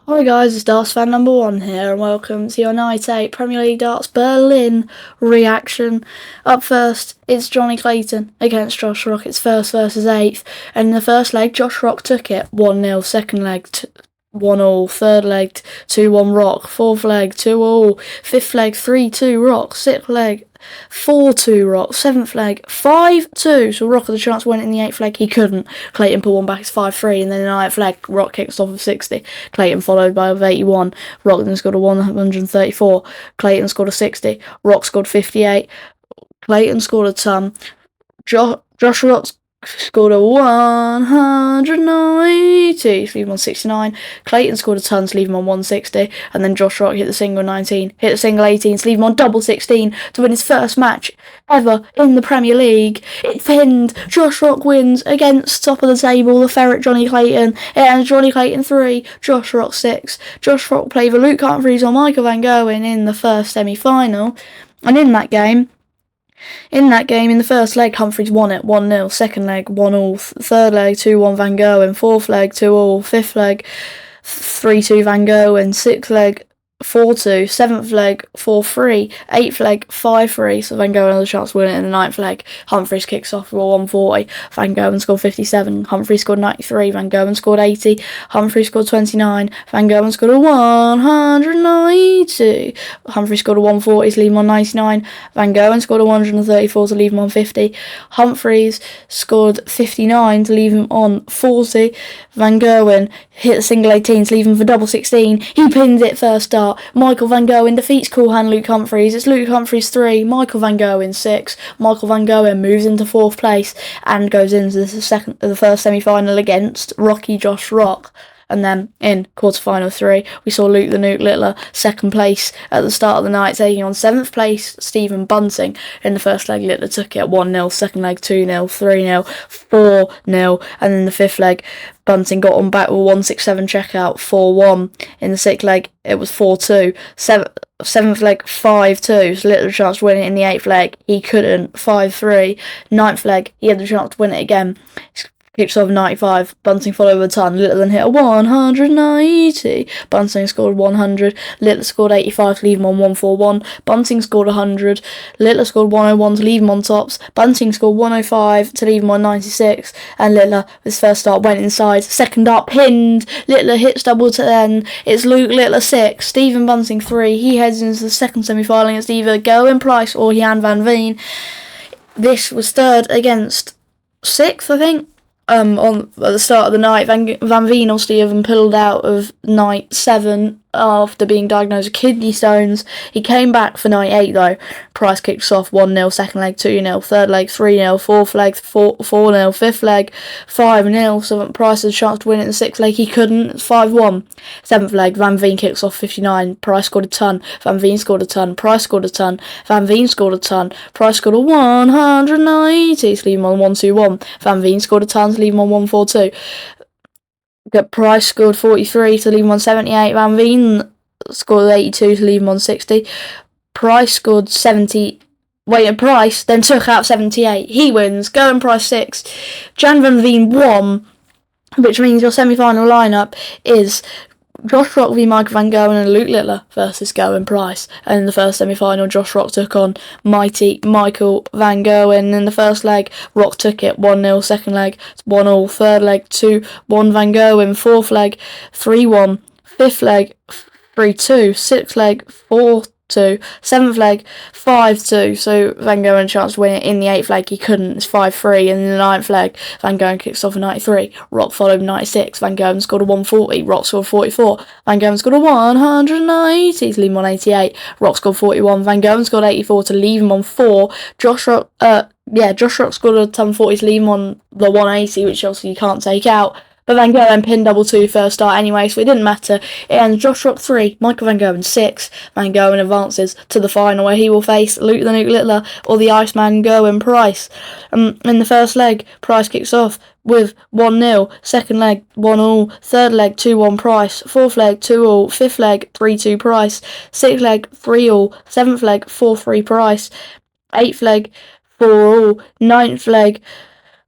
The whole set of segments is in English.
Hi guys, it's Darts fan number 1 here, and welcome to your Night 8 Premier League Darts Berlin reaction. Up first, it's Johnny Clayton against Josh Rock. It's first versus 8th, and in the first leg, Josh Rock took it 1-0, second leg 1-all, third leg 2-1 Rock, fourth leg 2-all, fifth leg 3-2 Rock, sixth leg 4-2 Rock, seventh leg 5-2. So Rock had a chance to win it in the eighth leg. He couldn't. Clayton put one back. It's 5-3, and then in the ninth leg, Rock kicks off of 60. Clayton followed by 81. Rock then scored a 134. Clayton scored a 60. Rock scored 58. Clayton scored a ton. Josh Rock scored a 190 to leave him on 69. Clayton scored a ton to leave him on 160, and then Josh Rock hit the single 19, hit the single 18 to leave him on double 16 to win his first match ever in the Premier League. It pinned. Josh Rock wins against top of the table, the ferret Johnny Clayton. It ends Johnny Clayton 3, Josh Rock 6. Josh Rock played for Luke Humphries or Michael Van Gerwen in the first semi-final, and in that game, in the first leg, Humphries won it 1-0, second leg 1-all, third leg 2-1 Van Gerwen, fourth leg 2-all, fifth leg 3-2 Van Gerwen, sixth leg 4-2, seventh leg 4-3, eighth leg 5-3, so Van Gerwen had a chance to win it in the ninth leg. Humphries kicks off for 140, Van Gerwen scored 57, Humphries scored 93, Van Gerwen scored 80, Humphries scored 29, Van Gerwen scored a 190, Humphries scored a 140 to leave him on 99, Van Gerwen scored a 134 to leave him on 50, Humphries scored 59 to leave him on 40, Van Gerwen hit a single 18 to leave him for double 16, he pinned it first start. Michael Van Gerwen defeats cool-hand Luke Humphries. It's Luke Humphries 3, Michael Van Gerwen 6. Michael Van Gerwen moves into fourth place and goes into the first semi-final against Rocky Josh Rock. And then in quarter-final 3, we saw Luke the Nuke Littler second place at the start of the night, taking on 7th place Stephen Bunting. In the first leg, Littler took it 1-0, second leg 2-0, 3-0, 4-0, and in the fifth leg, Bunting got on back with a 167 checkout, 4-1. In the sixth leg, it was 4-2. Seventh leg, 5-2. So Littler had a chance to win it in the eighth leg. He couldn't, 5-3. Ninth leg, he had the chance to win it again. Kicks off 95, Bunting followed with a ton. Littler then hit a 190. Bunting scored 100. Littler scored 85 to leave him on 141. Bunting scored 100. Littler scored 101 to leave him on tops. Bunting scored 105 to leave him on 96. And Littler, with his first start, went inside. Second up, pinned. Littler hits double to end. It's Luke Littler 6, Stephen Bunting 3. He heads into the second semi-final against either Gerwen Price or Jan van Veen. This was third against 6th, I think. At the start of the night, Van Veen obviously had been pulled out of night 7 after being diagnosed with kidney stones. He came back for night 8 though. Price kicks off 1-0, second leg 2-0, third leg 3-0, fourth leg 4-0, fifth leg 5-0. So Price had a chance to win it in the sixth leg. He couldn't. It's 5-1. Seventh leg, Van Veen kicks off 59. Price scored a ton. Van Veen scored a ton. Price scored a ton. Van Veen scored a ton. Price scored a 190 to leave him on 121. Van Veen scored a ton to leave him on 142. Price scored 43 to leave him on 78. Van Veen scored 82 to leave him on 60. Price scored 70. Price then took out 78. He wins. Gerwen Price 6. Jan van Veen 1, which means your semi-final lineup is Josh Rock v Michael Van Gerwen and Luke Littler versus Gerwen Price. And in the first semi-final, Josh Rock took on mighty Michael Van Gerwen. In the first leg, Rock took it 1-0, second leg 1-all, third leg 2-1 Van Gerwen, fourth leg 3-1, fifth leg 3-2, sixth leg 4-2, seventh leg 5-2. So Van Gerwen had a chance to win it in the eighth leg. He couldn't. It's 5-3. And in the ninth leg, Van Gerwen kicks off a 93. Rock followed 96. Van Gerwen scored a 140. Rock scored 44. Van Gerwen scored a 190 to leave him on 88. Rock scored 41. Van Gerwen scored 84 to leave him on 4. Josh Rock scored a ton 40 to leave him on the 180, which obviously you can't take out. But Van Gerwen pinned double 2 first start anyway, so it didn't matter. It ends Josh Rock 3, Michael Van Gerwen 6. Van Gerwen advances to the final where he will face Luke the Nuke Littler or the Iceman Gerwen Price. In the first leg, Price kicks off with 1-0, second leg 1-all, third leg 2-1 Price, fourth leg 2-all, fifth leg 3-2 Price, sixth leg 3-all, seventh leg 4-3 Price, eighth leg 4-all, ninth leg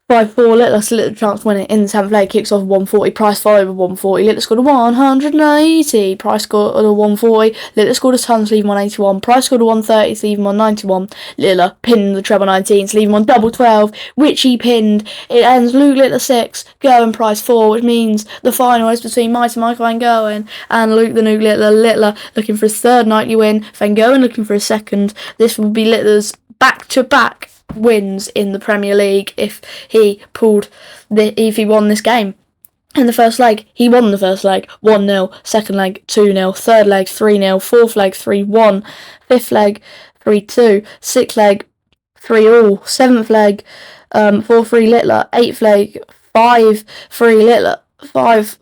5-4, Littler still at the chance to win it in the 10th leg, kicks off 140, Price followed with 140, Littler scored a 180, Price scored a 140, Littler scored a ton to leave him on 81, Price scored a 130 to leave him on 91, Littler pinned the treble 19 to leave him on double 12, which he pinned. It ends Luke Littler 6, Gerwin Price 4, which means the final is between Mighty Michael Van Gerwen and Luke the Nuke Littler. Littler looking for his third nightly win, Van Gerwen looking for his second. This will be Littler's back-to-back wins in the Premier League if he won this game. In the first leg, he won the first leg 1-0, second leg 2-0, third leg 3-0, fourth leg 3-1, fifth leg 3-2, sixth leg 3-all, seventh leg 4-3 Littler, eighth leg 5-3 Littler, 5-3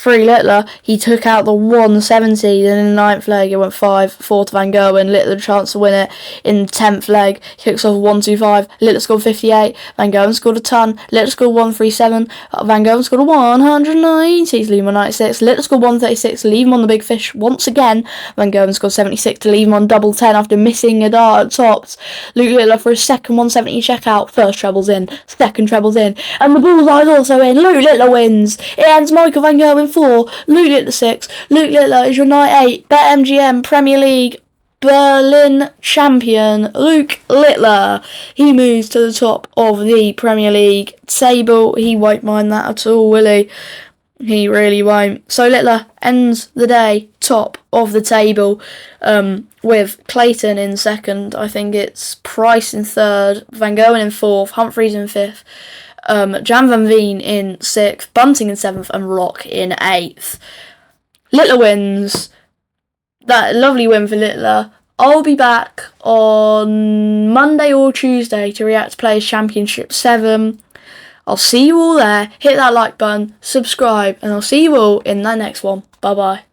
Littler. He took out the 170, then in the ninth leg it went 5-4 to Van Gerwen. Littler the chance to win it in the 10th leg, kicks off 125, Littler scored 58, Van Gerwen scored a ton, Littler scored 137, Van Gerwen scored a 190 to leave him on 96, Littler scored 136 to leave him on the big fish once again, Van Gerwen scored 76 to leave him on double 10 after missing a dart at tops. Luke Littler for his second 170 checkout, first treble's in, second treble's in, and the bullseye's also in. Luke Littler wins. It ends Michael Van Gerwen 4, Luke Littler 6. Luke Littler is your night 8 BetMGM Premier League Berlin champion. Luke Littler, he moves to the top of the Premier League table. He won't mind that at all, will he? He really won't. So Littler ends the day top of the table, with Clayton in second. I think it's Price in third, Van Gerwen in fourth, Humphreys in fifth, Jan van Veen in sixth, Bunting in seventh, and Rock in eighth. Littler wins. That lovely win for Littler. I'll be back on Monday or Tuesday to react to Players Championship 7. I'll see you all there. Hit that like button, subscribe, and I'll see you all in the next one. Bye bye.